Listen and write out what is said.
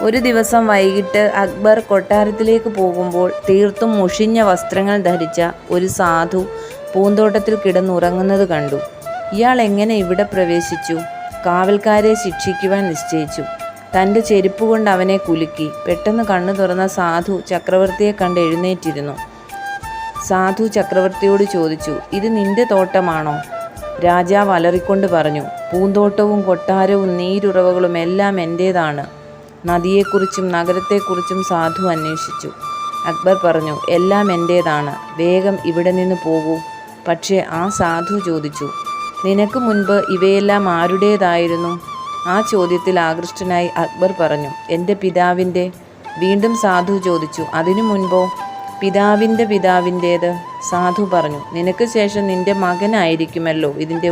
ഒരു ദിവസം വൈകിട്ട് അക്ബർ കൊട്ടാരത്തിലേക്ക് പോകുമ്പോൾ തീർത്തും മുഷിഞ്ഞ വസ്ത്രങ്ങൾ ധരിച്ച ഒരു സാധു പൂന്തോട്ടത്തിൽ കിടന്നുറങ്ങുന്നത് കണ്ടു. ഇയാൾ എങ്ങനെ ഇവിടെ പ്രവേശിച്ചു? കാവൽക്കാരെ ശിക്ഷിക്കുവാൻ നിശ്ചയിച്ചു. തൻ്റെ ചെരുപ്പ് കൊണ്ട് അവനെ കുലുക്കി. പെട്ടെന്ന് കണ്ണു തുറന്ന സാധു ചക്രവർത്തിയെ കണ്ട് എഴുന്നേറ്റിരുന്നു. സാധു ചക്രവർത്തിയോട് ചോദിച്ചു, ഇത് നിന്റെ തോട്ടമാണോ? രാജാവ് അലറിക്കൊണ്ട് പറഞ്ഞു, പൂന്തോട്ടവും കൊട്ടാരവും നീരുറവകളും എല്ലാം എൻ്റേതാണ്. നദിയെക്കുറിച്ചും നഗരത്തെക്കുറിച്ചും സാധു അന്വേഷിച്ചു. അക്ബർ പറഞ്ഞു, എല്ലാം എൻ്റേതാണ്, വേഗം ഇവിടെ നിന്ന് പോകൂ. പക്ഷേ ആ സാധു ചോദിച്ചു, നിനക്ക് മുൻപ് ഇവയെല്ലാം ആരുടേതായിരുന്നു? ആ ചോദ്യത്തിൽ ആകൃഷ്ടനായി അക്ബർ പറഞ്ഞു, എൻ്റെ പിതാവിൻ്റെ. വീണ്ടും സാധു ചോദിച്ചു, അതിനു മുൻപോ? പിതാവിൻ്റെ പിതാവിൻ്റേത്. സാധു പറഞ്ഞു, നിനക്ക് ശേഷം നിൻ്റെ മകനായിരിക്കുമല്ലോ ഇതിൻ്റെ